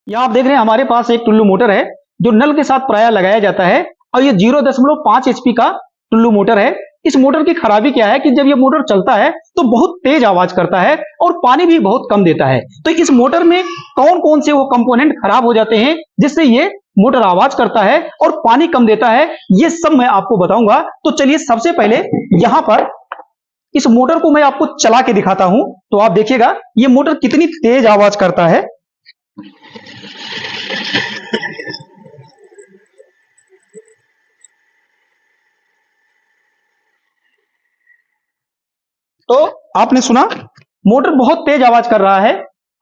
यहाँ आप देख रहे हैं हमारे पास एक टुल्लू मोटर है जो नल के साथ प्रायः लगाया जाता है और ये 0.5 HP का टुल्लू मोटर है। इस मोटर की खराबी क्या है कि जब ये मोटर चलता है तो बहुत तेज आवाज करता है और पानी भी बहुत कम देता है। तो इस मोटर में कौन कौन से वो कंपोनेंट खराब हो जाते हैं जिससे ये मोटर आवाज करता है और पानी कम देता है, ये सब मैं आपको बताऊंगा। तो चलिए सबसे पहले यहां पर इस मोटर को मैं आपको चला के दिखाता हूं, तो आप देखिएगा ये मोटर कितनी तेज आवाज करता है। तो आपने सुना मोटर बहुत तेज आवाज कर रहा है।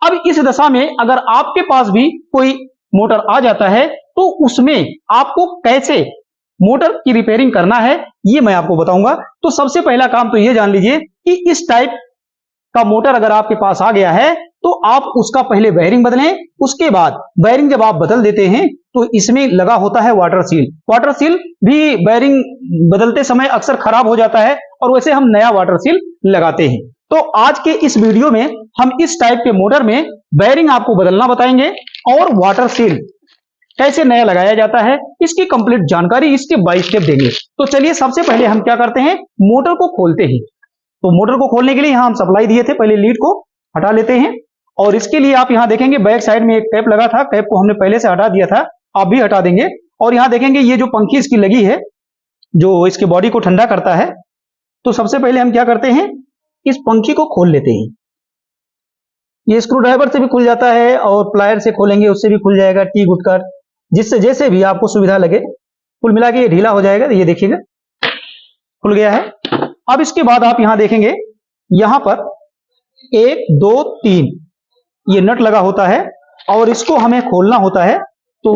अब इस दशा में अगर आपके पास भी कोई मोटर आ जाता है तो उसमें आपको कैसे मोटर की रिपेयरिंग करना है ये मैं आपको बताऊंगा। तो सबसे पहला काम तो ये जान लीजिए कि इस टाइप का मोटर अगर आपके पास आ गया है तो आप उसका पहले वायरिंग बदलें। उसके बाद वायरिंग जब आप बदल देते हैं तो इसमें लगा होता है वाटर सील। वाटर सील भी वायरिंग बदलते समय अक्सर खराब हो जाता है और वैसे हम नया वाटर सील लगाते हैं। तो आज के इस वीडियो में हम इस टाइप के मोटर में वायरिंग आपको बदलना बताएंगे और वाटर सील कैसे नया लगाया जाता है इसकी कंप्लीट जानकारी स्टेप बाय स्टेप देंगे। तो चलिए सबसे पहले हम क्या करते हैं, मोटर को खोलते हैं। तो मोटर को खोलने के लिए यहां हम सप्लाई दिए थे, पहले लीड को हटा लेते हैं और इसके लिए आप यहां देखेंगे बैक साइड में एक टैप लगा था, टैप को हमने पहले से हटा दिया था, आप भी हटा देंगे। और यहां देखेंगे ये जो पंखी इसकी लगी है जो इसके बॉडी को ठंडा करता है। तो सबसे पहले हम क्या करते हैं, इस पंखी को खोल लेते हैं। ये स्क्रू ड्राइवर से भी खुल जाता है और प्लायर से खोलेंगे उससे भी खुल जाएगा, टी गुटकर जिससे जैसे भी आपको सुविधा लगे। कुल मिला के ये ढीला हो जाएगा। ये देखिएगा खुल गया है। अब इसके बाद आप यहां देखेंगे यहां पर 1 2 3 ये नट लगा होता है और इसको हमें खोलना होता है। तो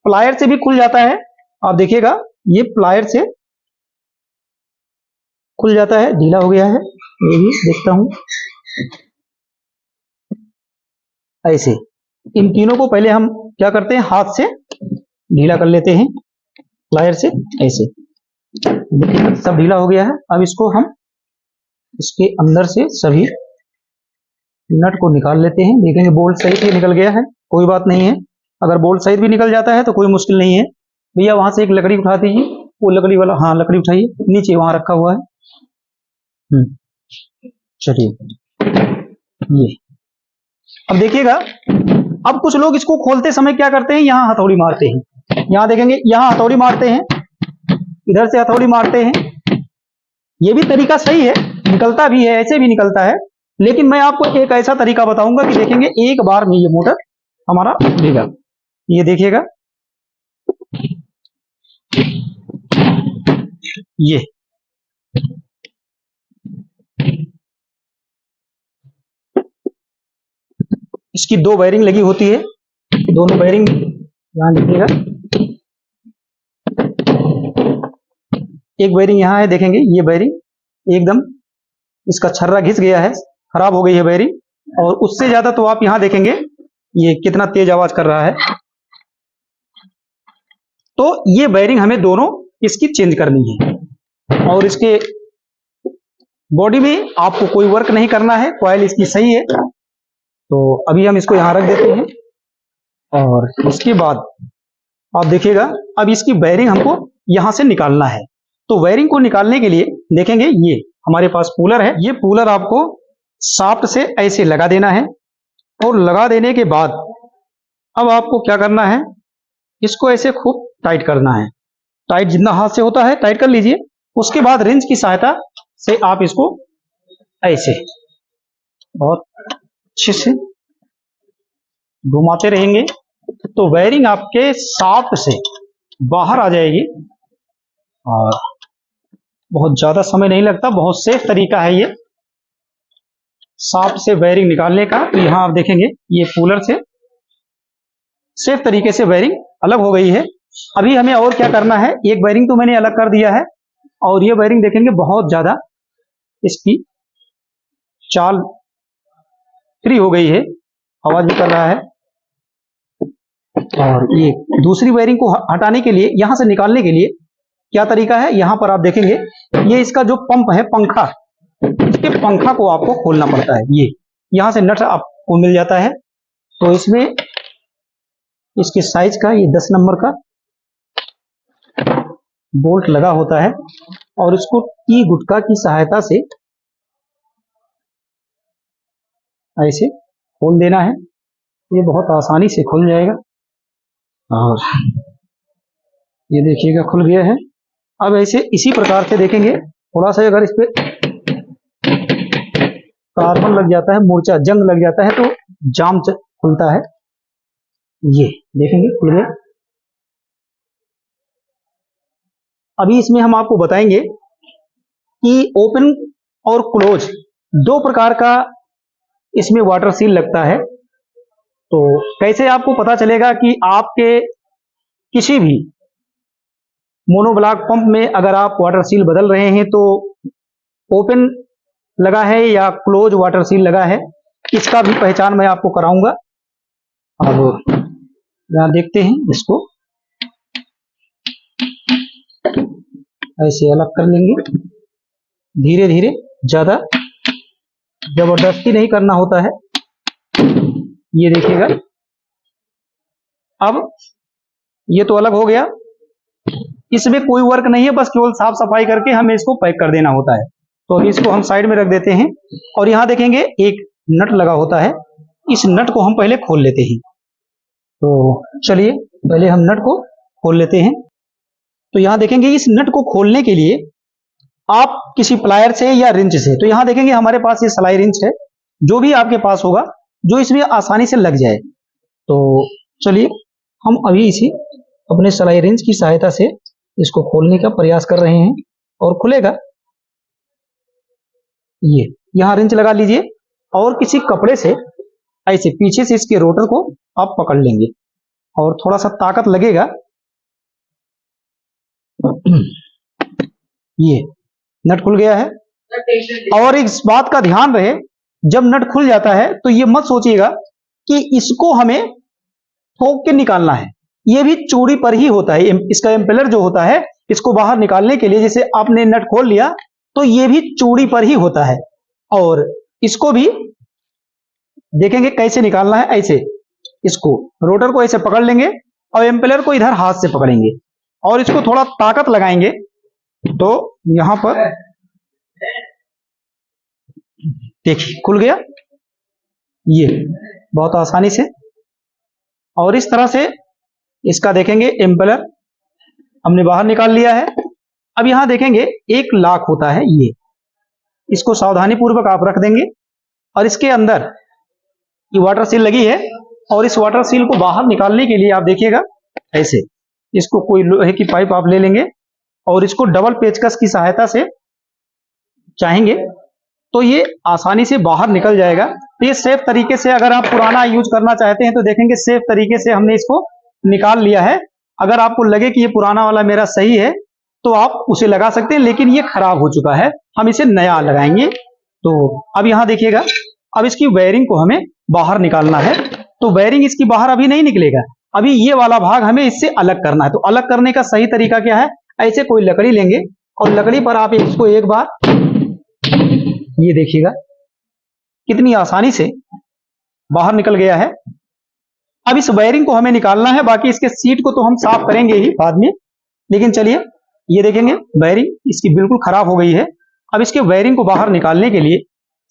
प्लायर से भी खुल जाता है, आप देखिएगा ये प्लायर से खुल जाता है, ढीला हो गया है। ये भी देखता हूं ऐसे। इन तीनों को पहले हम क्या करते हैं, हाथ से ढीला कर लेते हैं प्लायर से ऐसे। देखिए सब ढीला हो गया है। अब इसको हम इसके अंदर से सभी नट को निकाल लेते हैं। देखेंगे बोल्ट सहित ही निकल गया है, कोई बात नहीं है। अगर बोल्ट सहित भी निकल जाता है तो कोई मुश्किल नहीं है। भैया वहां से एक लकड़ी उठा दीजिए, वो लकड़ी वाला, हाँ लकड़ी उठाइए, नीचे वहां रखा हुआ है। चलिए ये अब देखिएगा। अब कुछ लोग इसको खोलते समय क्या करते हैं, यहाँ हथौड़ी मारते हैं। यहाँ देखेंगे यहाँ हथौड़ी मारते हैं, इधर से हथौड़ी मारते हैं। ये भी तरीका सही है, निकलता भी है, ऐसे भी निकलता है। लेकिन मैं आपको एक ऐसा तरीका बताऊंगा कि देखेंगे एक बार में ये मोटर हमारा उठेगा। ये देखिएगा ये इसकी 2 वायरिंग लगी होती है, दोनों वायरिंग यहां देखिएगा। एक वायरिंग यहां है, देखेंगे ये वायरिंग एकदम इसका छर्रा घिस गया है, खराब हो गई है वायरिंग। और उससे ज्यादा तो आप यहां देखेंगे ये कितना तेज आवाज कर रहा है। तो ये वायरिंग हमें दोनों इसकी चेंज करनी है और इसके बॉडी में आपको कोई वर्क नहीं करना है, कॉइल इसकी सही है। तो अभी हम इसको यहां रख देते हैं और इसके बाद आप देखिएगा अब इसकी वायरिंग हमको यहां से निकालना है। तो वायरिंग को निकालने के लिए देखेंगे ये हमारे पास पुलर है। ये पुलर आपको शाफ्ट से ऐसे लगा देना है और लगा देने के बाद अब आपको क्या करना है, इसको ऐसे खूब टाइट करना है। टाइट जितना हाथ से होता है टाइट कर लीजिए। उसके बाद रिंच की सहायता से आप इसको ऐसे बहुत अच्छे से घुमाते रहेंगे तो वायरिंग आपके शाफ्ट से बाहर आ जाएगी और बहुत ज्यादा समय नहीं लगता, बहुत सेफ तरीका है ये शाफ्ट से वायरिंग निकालने का। तो यहां आप देखेंगे ये पुलर से सेफ तरीके से वायरिंग अलग हो गई है। अभी हमें और क्या करना है, एक वायरिंग तो मैंने अलग कर दिया है और ये वायरिंग देखेंगे बहुत ज्यादा इसकी चाल फ्री हो गई है, आवाज भी कर रहा है। और ये दूसरी वायरिंग को हटाने के लिए, यहां से निकालने के लिए क्या तरीका है, यहां पर आप देखेंगे ये इसका जो पंप है, पंखा, इसके पंखा को आपको खोलना पड़ता है। ये यहां से नट आपको मिल जाता है तो इसमें इसके साइज का ये 10 नंबर का बोल्ट लगा होता है और इसको टी गुटका की सहायता से ऐसे खोल देना है। ये बहुत आसानी से खुल जाएगा और ये देखिएगा खुल गया है। अब ऐसे इसी प्रकार से देखेंगे, थोड़ा सा अगर इस पे कार्बन लग जाता है, मूर्छा जंग लग जाता है तो जाम खुलता है। ये देखेंगे खुल गया। अभी इसमें हम आपको बताएंगे कि ओपन और क्लोज दो प्रकार का इसमें वाटर सील लगता है। तो कैसे आपको पता चलेगा कि आपके किसी भी मोनोब्लॉक पंप में अगर आप वाटर सील बदल रहे हैं तो ओपन लगा है या क्लोज वाटर सील लगा है, इसका भी पहचान मैं आपको कराऊंगा। अब यहां देखते हैं, इसको ऐसे अलग कर लेंगे धीरे धीरे, ज्यादा जबरदस्ती नहीं करना होता है। ये देखिएगा अब ये तो अलग हो गया, इसमें कोई वर्क नहीं है, बस केवल साफ सफाई करके हमें इसको पैक कर देना होता है। तो अभी इसको हम साइड में रख देते हैं और यहां देखेंगे एक नट लगा होता है, इस नट को हम पहले खोल लेते हैं। तो चलिए पहले हम नट को खोल लेते हैं। तो यहां देखेंगे इस नट को खोलने के लिए आप किसी प्लायर से या रिंच से, तो यहां देखेंगे हमारे पास ये सलाई रिंच है, जो भी आपके पास होगा जो इसमें आसानी से लग जाए। तो चलिए हम अभी इसी अपने सलाई रिंच की सहायता से इसको खोलने का प्रयास कर रहे हैं और खुलेगा। ये यहां रिंच लगा लीजिए और किसी कपड़े से ऐसे पीछे से इसके रोटर को आप पकड़ लेंगे और थोड़ा सा ताकत लगेगा। ये नट खुल गया है। और इस बात का ध्यान रहे, जब नट खुल जाता है तो ये मत सोचिएगा कि इसको हमें ठोक के निकालना है, ये भी चूड़ी पर ही होता है। इसका एम्पेलर जो होता है, इसको बाहर निकालने के लिए जैसे आपने नट खोल लिया तो ये भी चूड़ी पर ही होता है। और इसको भी देखेंगे कैसे निकालना है। ऐसे इसको रोटर को ऐसे पकड़ लेंगे और एम्पेलर को इधर हाथ से पकड़ेंगे और इसको थोड़ा ताकत लगाएंगे तो यहां पर देखिए खुल गया, ये बहुत आसानी से। और इस तरह से इसका देखेंगे एम्पेलर हमने बाहर निकाल लिया है। अब यहां देखेंगे एक लॉक होता है, ये इसको सावधानी पूर्वक आप रख देंगे और इसके अंदर ये वाटर सील लगी है और इस वाटर सील को बाहर निकालने के लिए आप देखिएगा ऐसे इसको कोई लोहे की पाइप आप ले लेंगे और इसको डबल पेचकस की सहायता से चाहेंगे तो ये आसानी से बाहर निकल जाएगा। तो ये सेफ तरीके से, अगर आप पुराना यूज करना चाहते हैं तो देखेंगे सेफ तरीके से हमने इसको निकाल लिया है। अगर आपको लगे कि ये पुराना वाला मेरा सही है तो आप उसे लगा सकते हैं, लेकिन ये खराब हो चुका है, हम इसे नया लगाएंगे। तो अब यहां देखिएगा, अब इसकी वायरिंग को हमें बाहर निकालना है। तो वायरिंग इसकी बाहर अभी नहीं निकलेगा, अभी ये वाला भाग हमें इससे अलग करना है। तो अलग करने का सही तरीका क्या है, ऐसे कोई लकड़ी लेंगे और लकड़ी पर आप इसको एक बार, ये देखिएगा कितनी आसानी से बाहर निकल गया है। अब इस वायरिंग को हमें निकालना है, बाकी इसके सीट को तो हम साफ करेंगे ही बाद में, लेकिन चलिए ये देखेंगे वायरिंग इसकी बिल्कुल खराब हो गई है। अब इसके वायरिंग को बाहर निकालने के लिए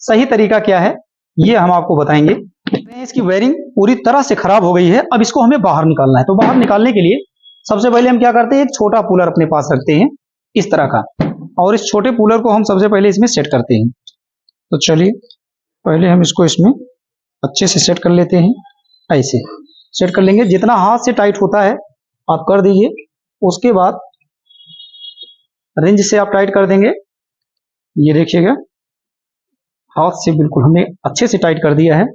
सही तरीका क्या है ये हम आपको बताएंगे। इसकी वायरिंग पूरी तरह से खराब हो गई है, अब इसको हमें बाहर निकालना है। तो बाहर निकालने के लिए सबसे पहले हम क्या करते हैं, एक छोटा पुलर अपने पास रखते हैं इस तरह का, और इस छोटे पुलर को हम सबसे पहले इसमें सेट करते हैं। तो चलिए पहले हम इसको इसमें अच्छे से सेट कर लेते हैं। ऐसे सेट कर लेंगे, जितना हाथ से टाइट होता है आप कर दीजिए। उसके बाद रिंच से आप टाइट कर देंगे। ये देखिएगा हाथ से बिल्कुल हमने अच्छे से टाइट कर दिया है।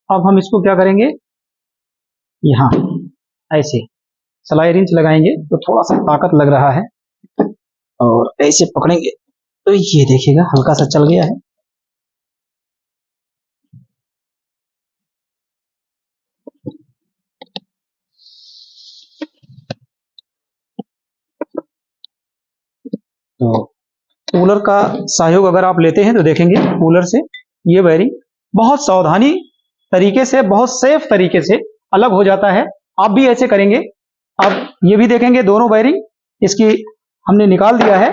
अब हम इसको क्या करेंगे, यहाँ ऐसे सलाई रिंच लगाएंगे तो थोड़ा सा ताकत लग रहा है और ऐसे पकड़ेंगे तो ये देखिएगा हल्का सा चल गया है। तो कूलर का सहयोग अगर आप लेते हैं तो देखेंगे कूलर से ये वायरिंग बहुत सावधानी तरीके से, बहुत सेफ तरीके से अलग हो जाता है आप भी ऐसे करेंगे। अब ये भी देखेंगे दोनों वायरिंग इसकी हमने निकाल दिया है।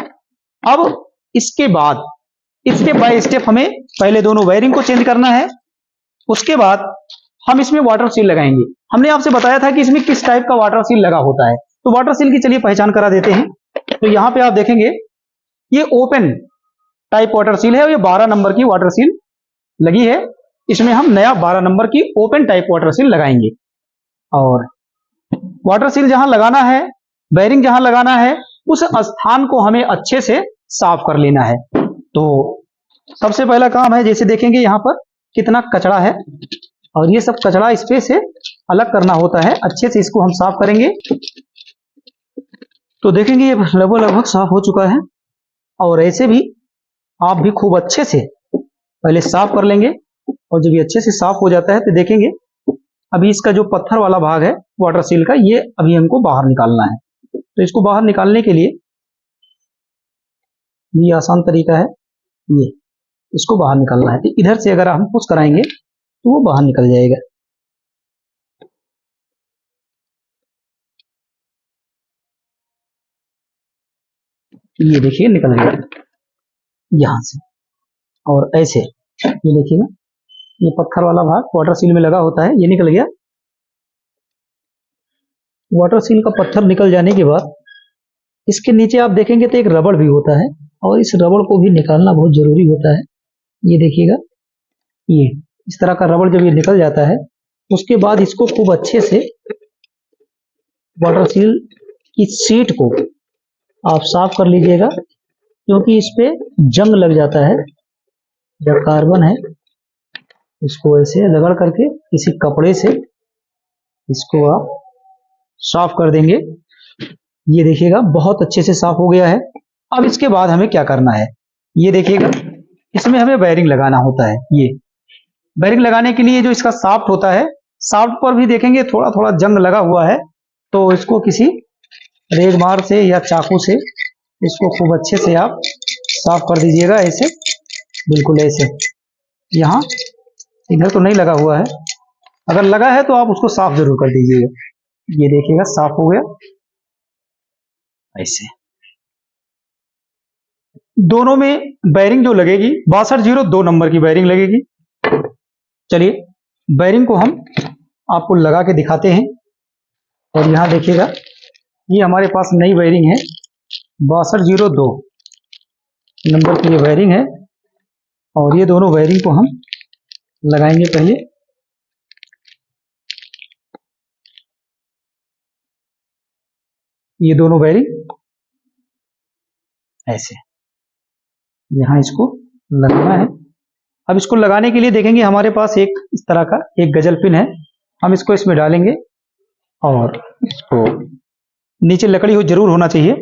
अब इसके बाद स्टेप बाय स्टेप हमें पहले दोनों वायरिंग को चेंज करना है, उसके बाद हम इसमें वाटर सील लगाएंगे। हमने आपसे बताया था कि इसमें किस टाइप का वाटर सील लगा होता है, तो वाटर सील की चलिए पहचान करा देते हैं। तो यहां पे आप देखेंगे ये ओपन टाइप वाटर सील है और ये 12 नंबर की वाटर सील लगी है। इसमें हम नया 12 नंबर की ओपन टाइप वाटर सील लगाएंगे। और वाटर सील जहां लगाना है, बेयरिंग जहां लगाना है, उस स्थान को हमें अच्छे से साफ कर लेना है। तो सबसे पहला काम है, जैसे देखेंगे यहां पर कितना कचरा है और ये सब कचरा इस पे से अलग करना होता है। अच्छे से इसको हम साफ करेंगे। तो देखेंगे ये लगभग साफ हो चुका है। और ऐसे भी आप भी खूब अच्छे से पहले साफ कर लेंगे। और जब ये अच्छे से साफ हो जाता है तो देखेंगे अभी इसका जो पत्थर वाला भाग है वाटर सील का, ये अभी हमको बाहर निकालना है। तो इसको बाहर निकालने के लिए ये आसान तरीका है, ये इसको बाहर निकालना है। तो इधर से अगर हम पुश कराएंगे तो वो बाहर निकल जाएगा। ये देखिए निकल गया यहां से। और ऐसे ये देखिएगा ये पत्थर वाला भाग वाटर सील में लगा होता है, ये निकल गया। वाटर सील का पत्थर निकल जाने के बाद इसके नीचे आप देखेंगे तो एक रबड़ भी होता है और इस रबड़ को भी निकालना बहुत जरूरी होता है। ये देखिएगा ये इस तरह का रबड़ जब ये निकल जाता है उसके बाद इसको खूब अच्छे से वाटर सील की सीट को आप साफ कर लीजिएगा, क्योंकि इस पे जंग लग जाता है जब कार्बन है। इसको ऐसे रगड़ करके किसी कपड़े से इसको आप साफ कर देंगे। ये देखिएगा बहुत अच्छे से साफ हो गया है। अब इसके बाद हमें क्या करना है, ये देखिएगा इसमें हमें बेयरिंग लगाना होता है। ये बेयरिंग लगाने के लिए जो इसका शाफ्ट होता है, शाफ्ट पर भी देखेंगे थोड़ा थोड़ा जंग लगा हुआ है। तो इसको किसी रेगमार से या चाकू से इसको खूब अच्छे से आप साफ कर दीजिएगा। ऐसे बिल्कुल ऐसे, यहाँ इधर तो नहीं लगा हुआ है, अगर लगा है तो आप उसको साफ जरूर कर दीजिएगा। ये देखिएगा साफ हो गया। ऐसे दोनों में बेयरिंग जो लगेगी 6202 नंबर की बेयरिंग लगेगी। चलिए बेयरिंग को हम आपको लगा के दिखाते हैं। और यहाँ देखिएगा ये हमारे पास नई बेयरिंग है, 6202 नंबर की ये बेयरिंग है। और ये दोनों बेयरिंग को हम लगाएंगे पहले। ये दोनों बेयरिंग ऐसे यहां इसको लगाना है। अब इसको लगाने के लिए देखेंगे हमारे पास एक इस तरह का एक गजल पिन है, हम इसको इसमें डालेंगे और इसको नीचे लकड़ी हो जरूर होना चाहिए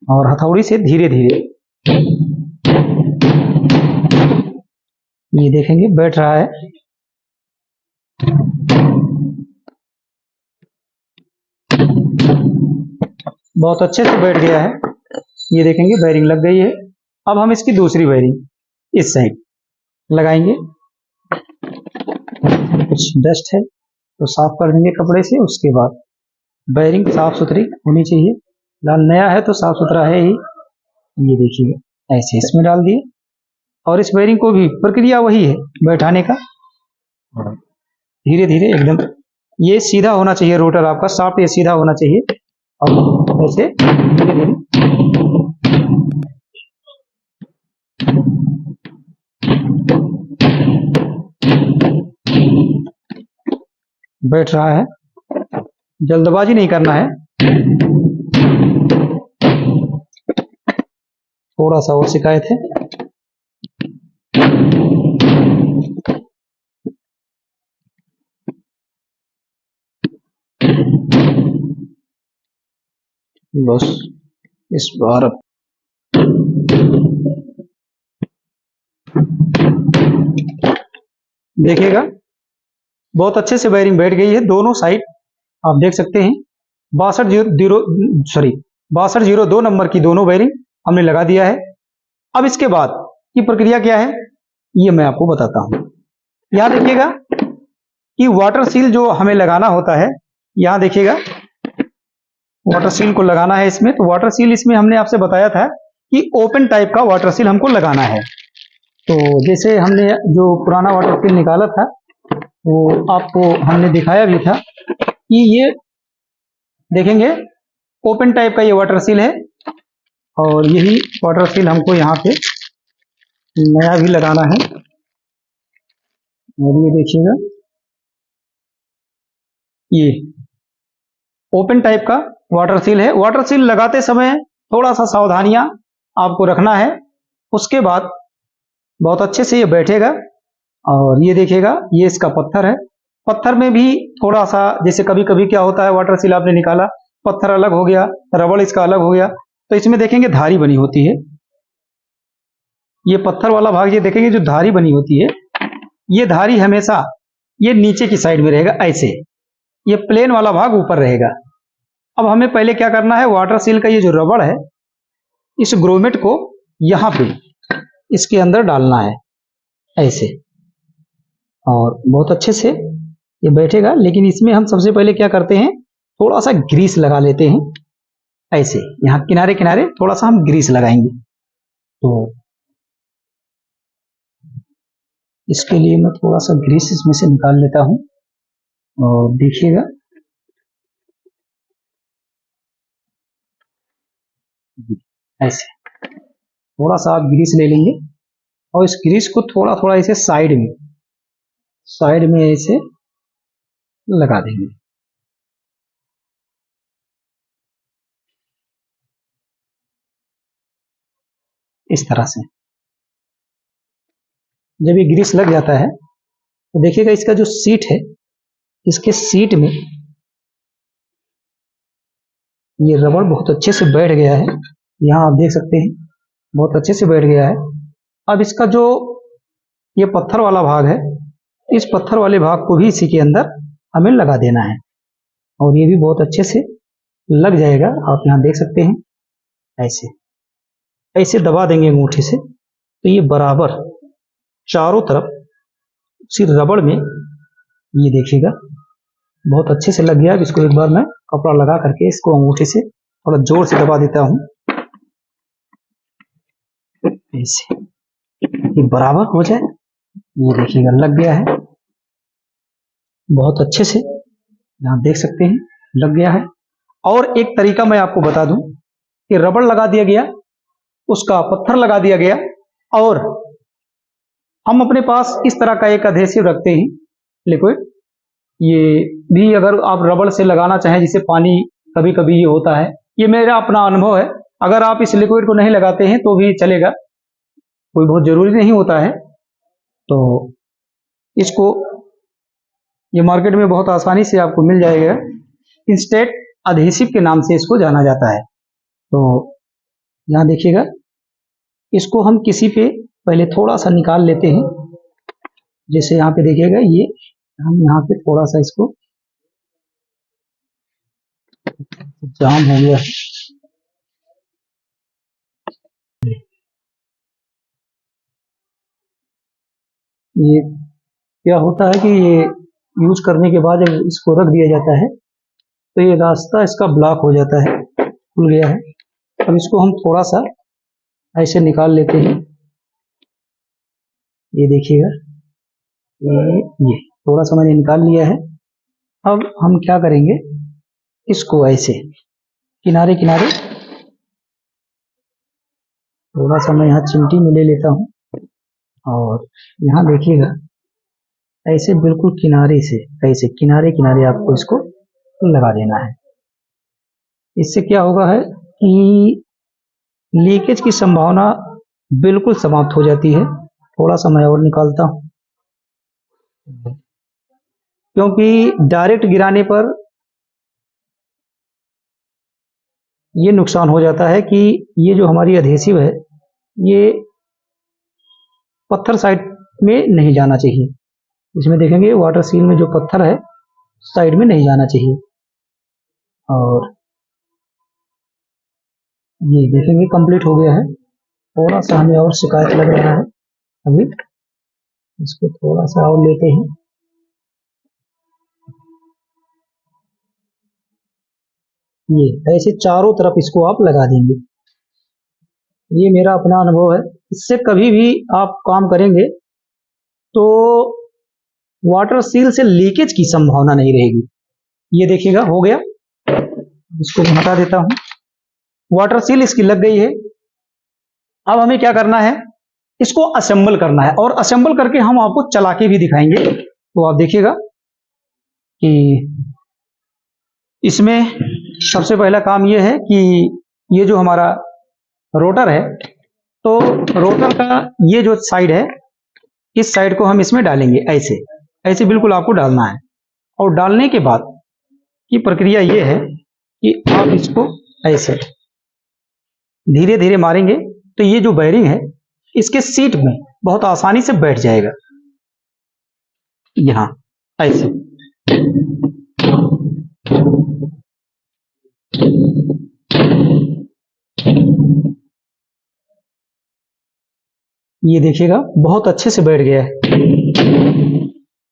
और हथौड़ी से धीरे धीरे ये देखेंगे बैठ रहा है। बहुत अच्छे से बैठ गया है। ये देखेंगे बेयरिंग लग गई है। अब हम इसकी दूसरी बेयरिंग इस साइड लगाएंगे। कुछ डस्ट है तो साफ कर देंगे कपड़े से। उसके बाद बेयरिंग साफ सुथरी होनी चाहिए, लाल नया है तो साफ सुथरा है ही। ये देखिए ऐसे इसमें डाल दिए और इस बेयरिंग को भी प्रक्रिया वही है बैठाने का, धीरे धीरे एकदम ये सीधा होना चाहिए। रोटर आपका शाफ्ट ये सीधा होना चाहिए और ऐसे धीरे धीरे बैठ रहा है। जल्दबाजी नहीं करना है, थोड़ा सा और शिकायत है। बस इस बार देखिएगा बहुत अच्छे से बेयरिंग बैठ गई है दोनों साइड, आप देख सकते हैं। 6202 नंबर की दोनों बेयरिंग हमने लगा दिया है। अब इसके बाद की प्रक्रिया क्या है ये मैं आपको बताता हूं। यहां देखिएगा कि वाटर सील जो हमें लगाना होता है यहाँ देखिएगा वाटर सील को लगाना है इसमें। तो वाटर सील इसमें हमने आपसे बताया था कि ओपन टाइप का वाटर सील हमको लगाना है। तो जैसे हमने जो पुराना वाटर सील निकाला था वो आपको हमने दिखाया भी था कि ये देखेंगे ओपन टाइप का ये वाटर सील है, और यही वाटर सील हमको यहाँ पे नया भी लगाना है। और ये देखिएगा ये ओपन टाइप का वाटर सील है। वाटर सील लगाते समय थोड़ा सा सावधानियां आपको रखना है, उसके बाद बहुत अच्छे से ये बैठेगा। और ये देखिएगा ये इसका पत्थर है। पत्थर में भी थोड़ा सा, जैसे कभी कभी क्या होता है वाटर सील आपने निकाला, पत्थर अलग हो गया, रबड़ इसका अलग हो गया, तो इसमें देखेंगे धारी बनी होती है। ये पत्थर वाला भाग ये देखेंगे जो धारी बनी होती है, ये धारी हमेशा ये नीचे की साइड में रहेगा ऐसे, ये प्लेन वाला भाग ऊपर रहेगा। अब हमें पहले क्या करना है, वाटर सील का ये जो रबड़ है इस ग्रोमेट को यहाँ पे इसके अंदर डालना है ऐसे, और बहुत अच्छे से ये बैठेगा। लेकिन इसमें हम सबसे पहले क्या करते हैं, थोड़ा सा ग्रीस लगा लेते हैं ऐसे, यहाँ किनारे किनारे थोड़ा सा हम ग्रीस लगाएंगे। तो इसके लिए मैं थोड़ा सा ग्रीस इसमें से निकाल लेता हूं, और देखिएगा ऐसे थोड़ा सा आप ग्रीस ले लेंगे, और इस ग्रीस को थोड़ा थोड़ा ऐसे साइड में ऐसे लगा देंगे। इस तरह से जब ये ग्रीस लग जाता है तो देखिएगा इसका जो सीट है, इसके सीट में ये रबड़ बहुत अच्छे से बैठ गया है। यहाँ आप देख सकते हैं बहुत अच्छे से बैठ गया है। अब इसका जो ये पत्थर वाला भाग है, इस पत्थर वाले भाग को भी इसी के अंदर हमें लगा देना है, और ये भी बहुत अच्छे से लग जाएगा। आप यहाँ देख सकते हैं ऐसे ऐसे दबा देंगे अंगूठे से, तो ये बराबर चारों तरफ उसी रबड़ में ये देखिएगा बहुत अच्छे से लग गया। इसको एक बार मैं कपड़ा लगा करके इसको अंगूठे से थोड़ा जोर से दबा देता हूं ऐसे, ये बराबर हो जाए। ये देखिएगा लग गया है बहुत अच्छे से, यहाँ देख सकते हैं लग गया है। और एक तरीका मैं आपको बता दूं कि रबड़ लगा दिया गया, उसका पत्थर लगा दिया गया, और हम अपने पास इस तरह का एक अधेसिव रखते हैं लिक्विड। ये भी अगर आप रबड़ से लगाना चाहें, जिसे पानी कभी कभी ये होता है, ये मेरा अपना अनुभव है, अगर आप इस लिक्विड को नहीं लगाते हैं तो भी चलेगा, कोई बहुत जरूरी नहीं होता है। तो इसको ये मार्केट में बहुत आसानी से आपको मिल जाएगा, इंस्टेंट अधेसिव के नाम से इसको जाना जाता है। तो यहाँ देखिएगा इसको हम किसी पे पहले थोड़ा सा निकाल लेते हैं, जैसे यहाँ पे देखिएगा ये हम यहाँ पे थोड़ा सा इसको जाम हो गया है। ये क्या होता है कि ये यूज करने के बाद जब इसको रख दिया जाता है तो ये रास्ता इसका ब्लॉक हो जाता है, खुल गया है। अब इसको हम थोड़ा सा ऐसे निकाल लेते हैं, ये देखिएगा ये थोड़ा सा मैंने निकाल लिया है। अब हम क्या करेंगे, इसको ऐसे किनारे किनारे थोड़ा सा मैं यहाँ चिमटी में ले लेता हूँ, और यहाँ देखिएगा ऐसे बिल्कुल किनारे से ऐसे किनारे किनारे आपको इसको लगा देना है। इससे क्या होगा है कि लीकेज की संभावना बिल्कुल समाप्त हो जाती है। थोड़ा सा मैं और निकालता हूँ, क्योंकि डायरेक्ट गिराने पर ये नुकसान हो जाता है कि ये जो हमारी अधेसिव है ये पत्थर साइड में नहीं जाना चाहिए। इसमें देखेंगे वाटर सील में जो पत्थर है साइड में नहीं जाना चाहिए। और ये देखेंगे कंप्लीट हो गया है। थोड़ा सा हमें और शिकायत लग रहा है, अभी इसको थोड़ा सा और लेते हैं। ये ऐसे चारों तरफ इसको आप लगा देंगे। ये मेरा अपना अनुभव है। इससे कभी भी आप काम करेंगे तो वाटर सील से लीकेज की संभावना नहीं रहेगी। ये देखिएगा हो गया, इसको हटा देता हूं। वाटर सील इसकी लग गई है। अब हमें क्या करना है, इसको असेंबल करना है, और असेंबल करके हम आपको चला के भी दिखाएंगे। तो आप देखिएगा कि इसमें सबसे पहला काम यह है कि ये जो हमारा रोटर है, तो रोटर का ये जो साइड है, इस साइड को हम इसमें डालेंगे। ऐसे ऐसे बिल्कुल आपको डालना है। और डालने के बाद की प्रक्रिया ये है कि आप इसको ऐसे धीरे धीरे मारेंगे तो ये जो बेयरिंग है इसके सीट में बहुत आसानी से बैठ जाएगा। यहां ऐसे ये देखिएगा बहुत अच्छे से बैठ गया है।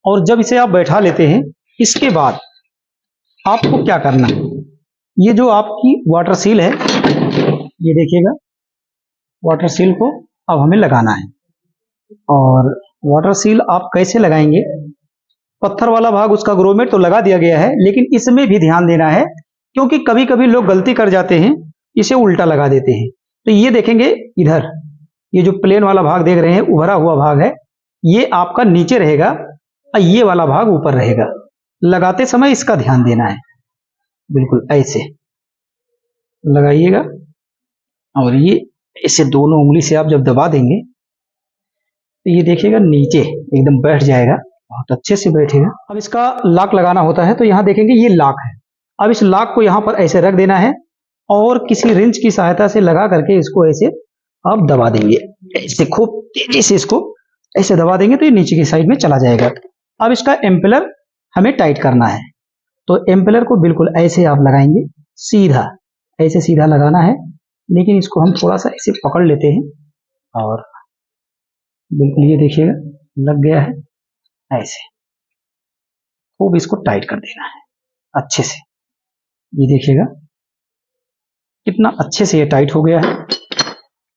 और जब इसे आप बैठा लेते हैं, इसके बाद आपको क्या करना है, ये जो आपकी वाटर सील है, ये देखिएगा वाटर सील को अब हमें लगाना है। और वाटर सील आप कैसे लगाएंगे, पत्थर वाला भाग उसका ग्रोमेट तो लगा दिया गया है, लेकिन इसमें भी ध्यान देना है, क्योंकि कभी कभी लोग गलती कर जाते हैं, इसे उल्टा लगा देते हैं। तो ये देखेंगे इधर, ये जो प्लेन वाला भाग देख रहे हैं, उभरा हुआ भाग है, ये आपका नीचे रहेगा और ये वाला भाग ऊपर रहेगा। लगाते समय इसका ध्यान देना है। बिल्कुल ऐसे लगाइएगा, और ये इसे दोनों उंगली से आप जब दबा देंगे तो ये देखिएगा नीचे एकदम बैठ जाएगा, बहुत अच्छे से बैठेगा। अब इसका लॉक लगाना होता है, तो यहाँ देखेंगे ये लॉक है। अब इस लॉक को यहाँ पर ऐसे रख देना है, और किसी रिंच की सहायता से लगा करके इसको ऐसे आप दबा देंगे। ऐसे खूब तेजी से इसको ऐसे दबा देंगे तो ये नीचे की साइड में चला जाएगा। अब इसका एम्पेलर हमें टाइट करना है, तो एम्पेलर को बिल्कुल ऐसे आप लगाएंगे, सीधा ऐसे सीधा लगाना है, लेकिन इसको हम थोड़ा सा ऐसे पकड़ लेते हैं, और बिल्कुल ये देखिएगा लग गया है। ऐसे खूब इसको टाइट कर देना है अच्छे से। ये देखिएगा कितना अच्छे से ये टाइट हो गया है।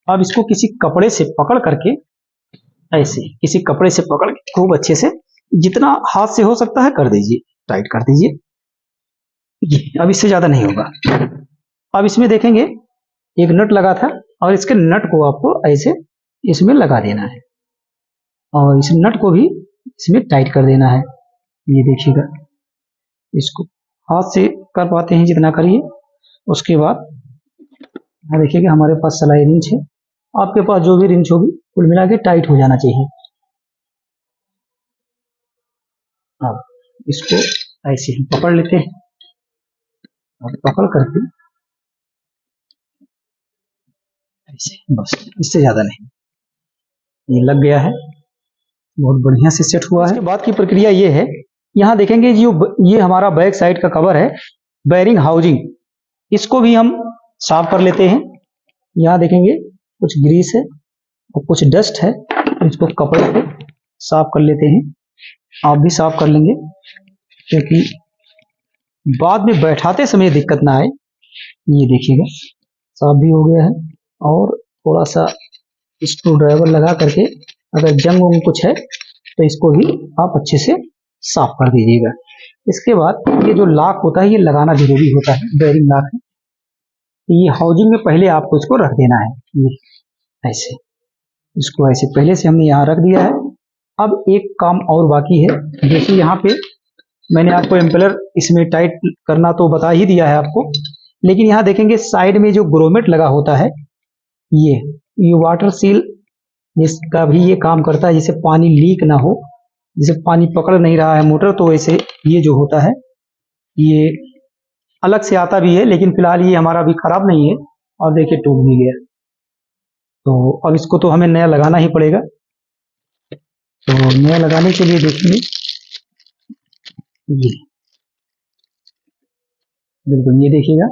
अब इसको किसी कपड़े से पकड़ करके, ऐसे किसी कपड़े से पकड़ के खूब अच्छे से, जितना हाथ से हो सकता है कर दीजिए, टाइट कर दीजिए। अब इससे ज्यादा नहीं होगा। अब इसमें देखेंगे एक नट लगा था, और इसके नट को आपको ऐसे इसमें लगा देना है, और इस नट को भी इसमें टाइट कर देना है। ये देखिएगा, इसको हाथ से कर पाते हैं जितना करिए। उसके बाद यहाँ देखिएगा हमारे पास सलाई रिंच है, आपके पास जो भी रिंच होगी कुल मिला के टाइट हो जाना चाहिए। अब इसको ऐसे हम पकड़ लेते हैं, और पकड़ करके ऐसे, बस इससे ज्यादा नहीं। ये लग गया है, बहुत बढ़िया से सेट हुआ है। इसके बाद की प्रक्रिया ये है, यहाँ देखेंगे ये हमारा बैक साइड का कवर है, बेयरिंग हाउसिंग, इसको भी हम साफ कर लेते हैं। यहाँ देखेंगे कुछ ग्रीस है और कुछ डस्ट है, इसको कपड़े पे साफ कर लेते हैं। आप भी साफ कर लेंगे, क्योंकि बाद में बैठाते समय दिक्कत ना आए। ये देखिएगा साफ भी हो गया है, और थोड़ा सा स्क्रू ड्राइवर लगा करके अगर जंग वंग कुछ है तो इसको भी आप अच्छे से साफ कर दीजिएगा। इसके बाद ये जो लॉक होता है, ये लगाना जरूरी होता है, बेयरिंग लॉक है। ये हाउसिंग में पहले आपको इसको रख देना है, ये ऐसे, इसको ऐसे पहले से हमने यहाँ रख दिया है। अब एक काम और बाकी है, जैसे यहाँ पे मैंने आपको एम्पेलर इसमें टाइट करना तो बता ही दिया है आपको, लेकिन यहाँ देखेंगे साइड में जो ग्रोमेट लगा होता है, ये वाटर सील जिसका भी ये काम करता है, जिससे पानी लीक ना हो, जिसे पानी पकड़ नहीं रहा है मोटर, तो ऐसे ये जो होता है ये अलग से आता भी है, लेकिन फिलहाल ये हमारा अभी खराब नहीं है, और देखिए टूट भी गया। तो अब इसको तो हमें नया लगाना ही पड़ेगा। तो नया लगाने के लिए देखिए ये बिल्कुल, ये देखिएगा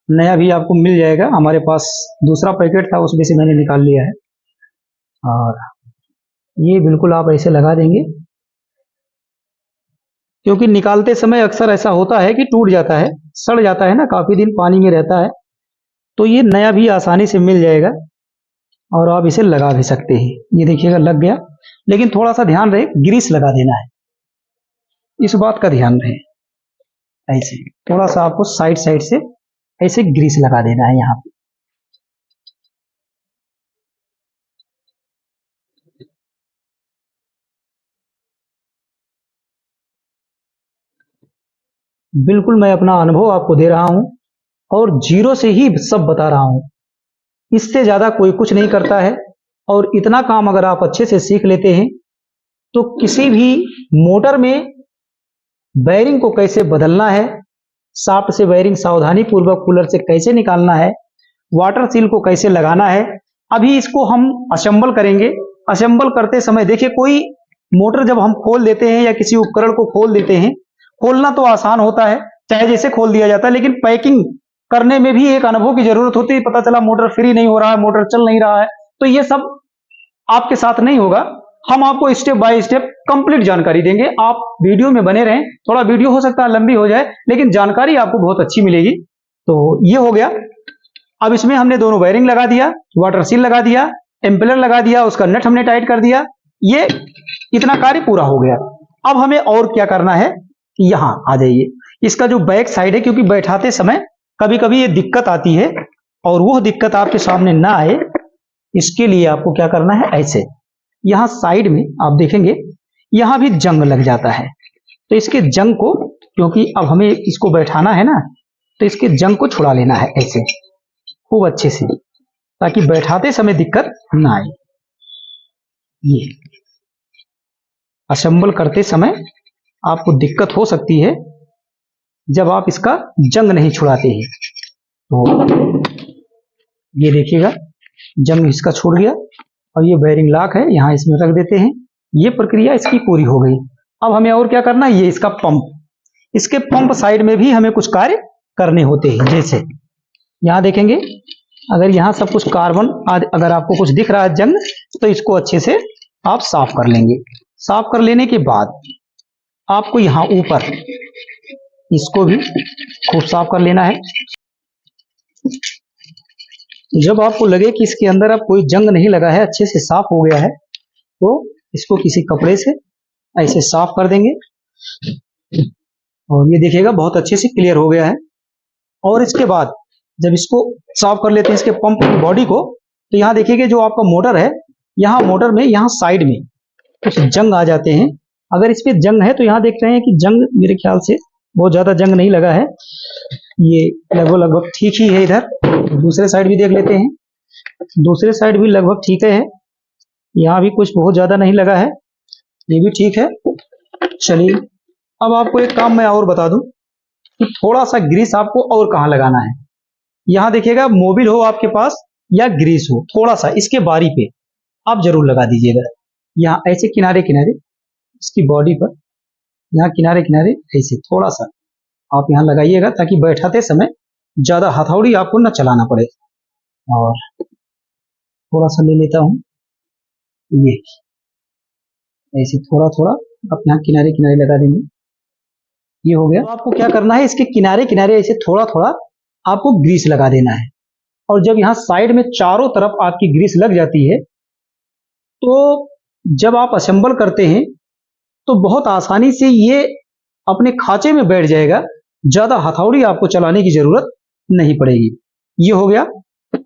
नया भी आपको मिल जाएगा। हमारे पास दूसरा पैकेट था, उसमें से मैंने निकाल लिया है, और ये बिल्कुल आप ऐसे लगा देंगे, क्योंकि निकालते समय अक्सर ऐसा होता है कि टूट जाता है, सड़ जाता है ना, काफी दिन पानी में रहता है, तो ये नया भी आसानी से मिल जाएगा और आप इसे लगा भी सकते हैं। ये देखिएगा लग गया, लेकिन थोड़ा सा ध्यान रहे, ग्रीस लगा देना है, इस बात का ध्यान रहे। ऐसे थोड़ा सा आपको साइड साइड से ऐसे ग्रीस लगा देना है यहाँ पे। बिल्कुल मैं अपना अनुभव आपको दे रहा हूं और जीरो से ही सब बता रहा हूं, इससे ज्यादा कोई कुछ नहीं करता है। और इतना काम अगर आप अच्छे से सीख लेते हैं तो किसी भी मोटर में बेयरिंग को कैसे बदलना है, शाफ्ट से बेयरिंग सावधानी पूर्वक कूलर से कैसे निकालना है, वाटर सील को कैसे लगाना है, अभी इसको हम असेंबल करेंगे। असेंबल करते समय देखिए, कोई मोटर जब हम खोल देते हैं या किसी उपकरण को खोल देते हैं, खोलना तो आसान होता है, चाहे जैसे खोल दिया जाता है, लेकिन पैकिंग करने में भी एक अनुभव की जरूरत होती है। पता चला मोटर फ्री नहीं हो रहा है, मोटर चल नहीं रहा है, तो ये सब आपके साथ नहीं होगा। हम आपको स्टेप बाय स्टेप कंप्लीट जानकारी देंगे। आप वीडियो में बने रहें, थोड़ा वीडियो हो सकता है लंबी हो जाए, लेकिन जानकारी आपको बहुत अच्छी मिलेगी। तो ये हो गया। अब इसमें हमने दोनों वायरिंग लगा दिया, वाटर सील लगा दिया, एम्पेलर लगा दिया, उसका नट हमने टाइट कर दिया, ये इतना कार्य पूरा हो गया। अब हमें और क्या करना है, यहां आ जाइए। इसका जो बैक साइड है, क्योंकि बैठाते समय कभी कभी ये दिक्कत आती है और वो दिक्कत आपके सामने ना आए, इसके लिए आपको क्या करना है, ऐसे यहां साइड में आप देखेंगे यहां भी जंग लग जाता है। तो इसके जंग को, क्योंकि अब हमें इसको बैठाना है ना, तो इसके जंग को छुड़ा लेना है ऐसे खूब अच्छे से, ताकि बैठाते समय दिक्कत ना आए। ये असेंबल करते समय आपको दिक्कत हो सकती है जब आप इसका जंग नहीं छुड़ाते हैं। तो ये देखिएगा जंग इसका छूट गया और ये बेयरिंग लॉक है, यहां इसमें रख देते हैं। ये प्रक्रिया इसकी पूरी हो गई। अब हमें और क्या करना है, ये इसका पंप, इसके पंप साइड में भी हमें कुछ कार्य करने होते हैं। जैसे यहां देखेंगे, अगर यहां सब कुछ कार्बन अगर आपको कुछ दिख रहा है जंग, तो इसको अच्छे से आप साफ कर लेंगे। साफ कर लेने के बाद आपको यहां ऊपर इसको भी खूब साफ कर लेना है। जब आपको लगे कि इसके अंदर अब कोई जंग नहीं लगा है, अच्छे से साफ हो गया है, तो इसको किसी कपड़े से ऐसे साफ कर देंगे और ये देखिएगा बहुत अच्छे से क्लियर हो गया है। और इसके बाद जब इसको साफ कर लेते हैं इसके पंप की बॉडी को, तो यहाँ देखिएगा जो आपका मोटर है, यहाँ मोटर में यहाँ साइड में कुछ जंग आ जाते हैं। अगर इस पे जंग है तो यहाँ देख रहे हैं कि जंग मेरे ख्याल से बहुत ज्यादा जंग नहीं लगा है, ये लगभग ठीक ही है। इधर दूसरे साइड भी देख लेते हैं, दूसरे साइड भी लगभग ठीक है, यहाँ भी कुछ बहुत ज्यादा नहीं लगा है, ये भी ठीक है। चलिए अब आपको एक काम मैं और बता दूं कि थोड़ा सा ग्रीस आपको और कहाँ लगाना है। यहाँ देखिएगा मोबिल हो आपके पास या ग्रीस हो, थोड़ा सा इसके बारी पे आप जरूर लगा दीजिएगा। यहाँ ऐसे किनारे किनारे इसकी बॉडी पर, यहाँ किनारे किनारे ऐसे थोड़ा सा आप यहाँ लगाइएगा, ताकि बैठाते समय ज्यादा हथौड़ी आपको न चलाना पड़े। और थोड़ा सा ले लेता हूँ, ये ऐसे थोड़ा थोड़ा आप यहाँ किनारे किनारे लगा देंगे। ये हो गया। तो आपको क्या करना है, इसके किनारे किनारे ऐसे थोड़ा थोड़ा आपको ग्रीस लगा देना है। और जब यहाँ साइड में चारों तरफ आपकी ग्रीस लग जाती है, तो जब आप असेंबल करते हैं तो बहुत आसानी से ये अपने खांचे में बैठ जाएगा, ज्यादा हथौड़ी आपको चलाने की जरूरत नहीं पड़ेगी। ये हो गया।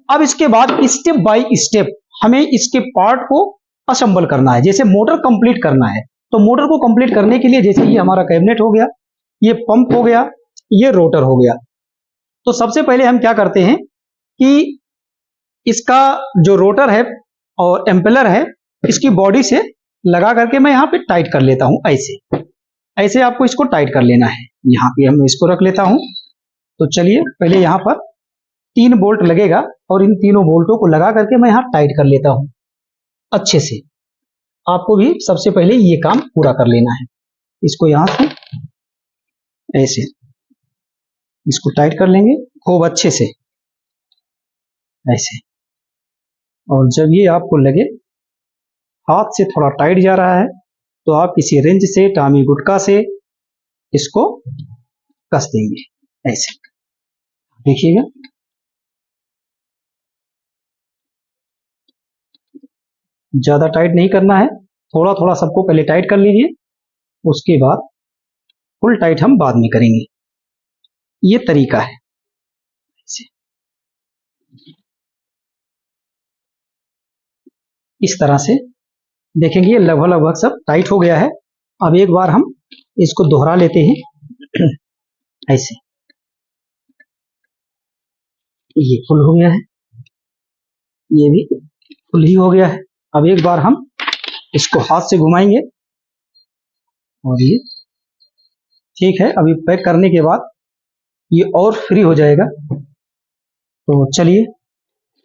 अब इसके बाद स्टेप बाय स्टेप हमें इसके पार्ट को असेंबल करना है। जैसे मोटर कंप्लीट करना है, तो मोटर को कंप्लीट करने के लिए, जैसे ये हमारा कैबिनेट हो गया, ये पंप हो गया, ये रोटर हो गया, तो सबसे पहले हम क्या करते हैं कि इसका जो रोटर है और एम्पेलर है, इसकी बॉडी से लगा करके मैं यहाँ पे टाइट कर लेता हूं। ऐसे ऐसे आपको इसको टाइट कर लेना है। यहाँ पे हम इसको रख लेता हूं। तो चलिए पहले यहाँ पर 3 बोल्ट लगेगा और इन तीनों बोल्टों को लगा करके मैं यहाँ टाइट कर लेता हूं अच्छे से। आपको भी सबसे पहले ये काम पूरा कर लेना है। इसको यहाँ से ऐसे इसको टाइट कर लेंगे खूब अच्छे से ऐसे। और जब ये आपको लगे हाथ से थोड़ा टाइट जा रहा है, तो आप किसी रेंच से, टामी गुटका से इसको कस देंगे। ऐसे देखिएगा, ज्यादा टाइट नहीं करना है, थोड़ा थोड़ा सबको पहले टाइट कर लीजिए, उसके बाद फुल टाइट हम बाद में करेंगे। ये तरीका है। ऐसे इस तरह से देखेंगे लगभग लगभग सब टाइट हो गया है। अब एक बार हम इसको दोहरा लेते हैं। ऐसे ये फुल हो गया है, ये भी फुल ही हो गया है। अब एक बार हम इसको हाथ से घुमाएंगे और ये ठीक है। अभी पैक करने के बाद ये और फ्री हो जाएगा। तो चलिए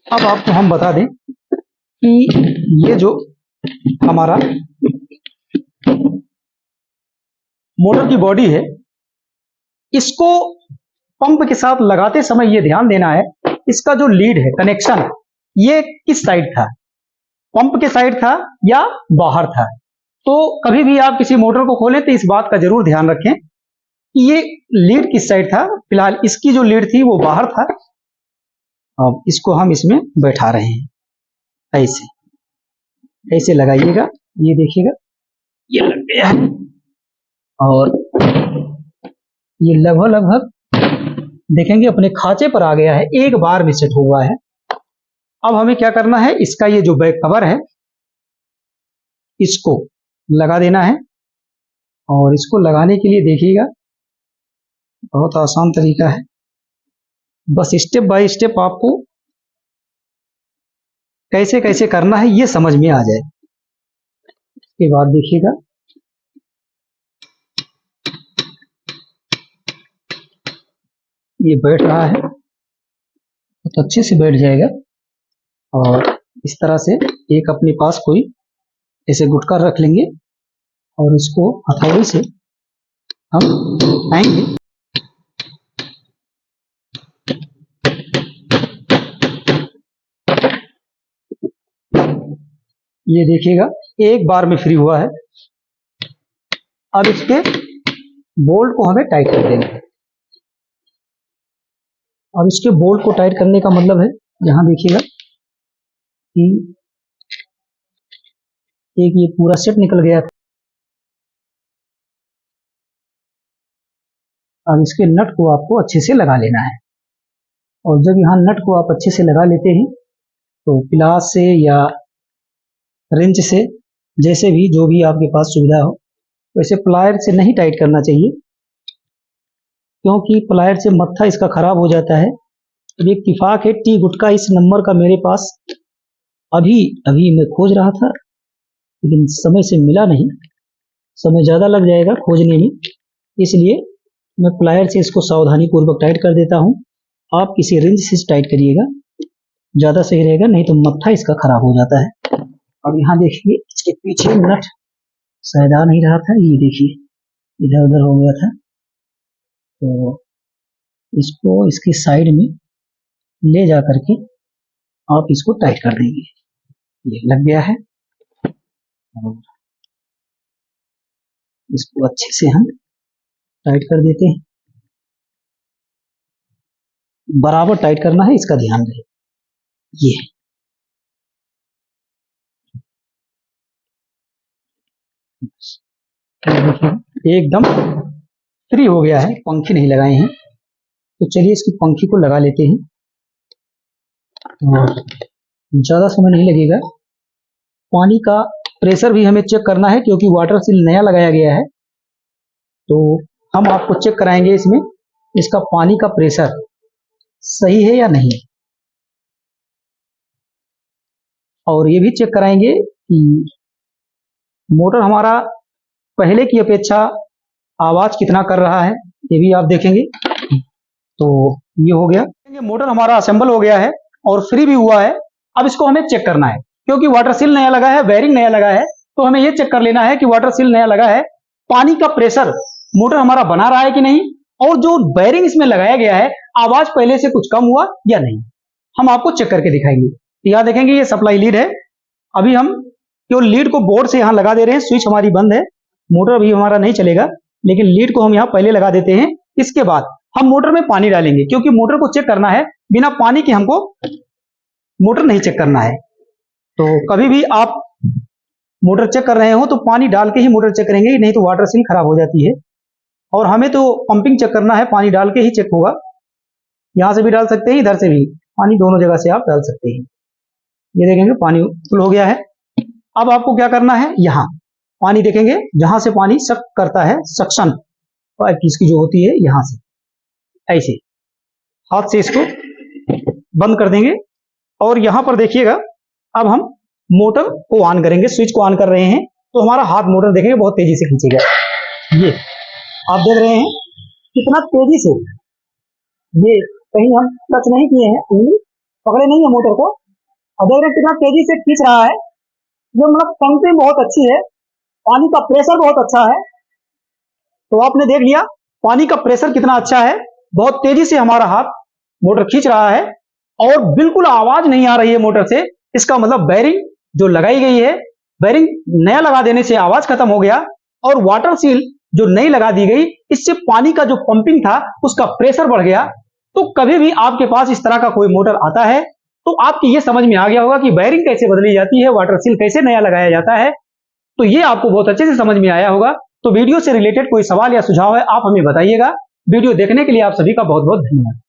अब आपको हम बता दें कि ये जो हमारा मोटर की बॉडी है, इसको पंप के साथ लगाते समय ये ध्यान देना है, इसका जो लीड है, कनेक्शन, ये किस साइड था, पंप के साइड था या बाहर था। तो कभी भी आप किसी मोटर को खोलें तो इस बात का जरूर ध्यान रखें कि ये लीड किस साइड था। फिलहाल इसकी जो लीड थी वो बाहर था। अब इसको हम इसमें बैठा रहे हैं, ऐसे ऐसे लगाइएगा, ये देखिएगा ये लग गया है और ये लगभग लगभग देखेंगे अपने खांचे पर आ गया है, एक बार में सेट हुआ है। अब हमें क्या करना है, इसका ये जो बैक कवर है इसको लगा देना है और इसको लगाने के लिए देखिएगा बहुत आसान तरीका है, बस स्टेप बाय स्टेप आपको कैसे कैसे करना है ये समझ में आ जाए। इसके बाद देखिएगा ये बैठ रहा है, तो अच्छे से बैठ जाएगा। और इस तरह से एक अपने पास कोई ऐसे गुटका रख लेंगे और इसको हथौड़ी से हम आएंगे, ये देखिएगा एक बार में फ्री हुआ है। अब इसके बोल्ट को हमें टाइट कर देंगे। अब इसके बोल्ट को टाइट करने का मतलब है, यहां देखिएगा कि एक ये पूरा सेट निकल गया था। अब इसके नट को आपको अच्छे से लगा लेना है और जब यहाँ नट को आप अच्छे से लगा लेते हैं तो प्लास से या रिंच से, जैसे भी जो भी आपके पास सुविधा हो, वैसे प्लायर से नहीं टाइट करना चाहिए क्योंकि प्लायर से मत्था इसका खराब हो जाता है। अब एक इत्तेफाक है, टी गुटका इस नंबर का मेरे पास अभी अभी मैं खोज रहा था लेकिन समय से मिला नहीं, समय ज़्यादा लग जाएगा खोजने में, इसलिए मैं प्लायर से इसको सावधानी पूर्वक टाइट कर देता हूँ। आप किसी रिंच से टाइट करिएगा, ज़्यादा सही रहेगा, नहीं तो मत्था इसका खराब हो जाता है। अब यहाँ देखिए इसके पीछे नट शायद आ नहीं रहा था, ये देखिए इधर उधर हो गया था, तो इसको इसके साइड में ले जा करके आप इसको टाइट कर देंगे। ये लग गया है और इसको अच्छे से हम टाइट कर देते हैं, बराबर टाइट करना है, इसका ध्यान रहे। ये एकदम फ्री हो गया है, पंखे नहीं लगाए हैं। तो चलिए इसकी पंखी को लगा लेते हैं, ज़्यादा समय नहीं लगेगा। पानी का प्रेशर भी हमें चेक करना है क्योंकि वाटर सील नया लगाया गया है, तो हम आपको चेक कराएंगे इसमें इसका पानी का प्रेशर सही है या नहीं, और ये भी चेक कराएंगे कि मोटर हमारा पहले की अपेक्षा आवाज कितना कर रहा है, ये भी आप देखेंगे। तो ये हो गया, मोटर हमारा असेंबल हो गया है और फ्री भी हुआ है। अब इसको हमें चेक करना है क्योंकि वाटर सील नया लगा है, बेयरिंग नया लगा है, तो हमें ये चेक कर लेना है कि वाटर सील नया लगा है, पानी का प्रेशर मोटर हमारा बना रहा है कि नहीं, और जो बेयरिंग इसमें लगाया गया है आवाज पहले से कुछ कम हुआ या नहीं, हम आपको चेक करके दिखाएंगे। यहाँ देखेंगे ये सप्लाई लीड है, अभी हम केवल लीड को बोर्ड से यहाँ लगा दे रहे हैं, स्विच हमारी बंद है, मोटर भी हमारा नहीं चलेगा, लेकिन लीड को हम यहाँ पहले लगा देते हैं। इसके बाद हम मोटर में पानी डालेंगे, क्योंकि मोटर को चेक करना है, बिना पानी के हमको मोटर नहीं चेक करना है। तो कभी भी आप मोटर चेक कर रहे हो तो पानी डाल के ही मोटर चेक करेंगे, नहीं तो वाटर सील खराब हो जाती है। और हमें तो पंपिंग चेक करना है, पानी डाल के ही चेक होगा। यहां से भी डाल सकते हैं, इधर से भी, पानी दोनों जगह से आप डाल सकते हैं। ये देखेंगे पानी फुल हो गया है। अब आपको क्या करना है, यहाँ पानी देखेंगे, जहां से पानी सक करता है, सक्शन पाइप की इसकी जो होती है, यहां से ऐसे हाथ से इसको बंद कर देंगे। और यहां पर देखिएगा, अब हम मोटर को ऑन करेंगे, स्विच को ऑन कर रहे हैं, तो हमारा हाथ मोटर देखेंगे बहुत तेजी से खींचेगा। ये आप देख रहे हैं कितना तेजी से, ये कहीं हम टच नहीं किए हैं, पकड़े नहीं है मोटर को, और देख रहे हैं कितना तेजी से खींच रहा है। जो मतलब पंपिंग बहुत अच्छी है, पानी का प्रेशर बहुत अच्छा है। तो आपने देख लिया पानी का प्रेशर कितना अच्छा है, बहुत तेजी से हमारा हाथ मोटर खींच रहा है और बिल्कुल आवाज नहीं आ रही है मोटर से। इसका मतलब बैरिंग जो लगाई गई है, बैरिंग नया लगा देने से आवाज खत्म हो गया, और वाटर सील जो नई लगा दी गई, इससे पानी का जो पंपिंग था उसका प्रेशर बढ़ गया। तो कभी भी आपके पास इस तरह का कोई मोटर आता है तो आपकी ये समझ में आ गया होगा कि बैरिंग कैसे बदली जाती है, वाटर सील कैसे नया लगाया जाता है। तो ये आपको बहुत अच्छे से समझ में आया होगा। तो वीडियो से रिलेटेड कोई सवाल या सुझाव है, आप हमें बताइएगा। वीडियो देखने के लिए आप सभी का बहुत बहुत धन्यवाद।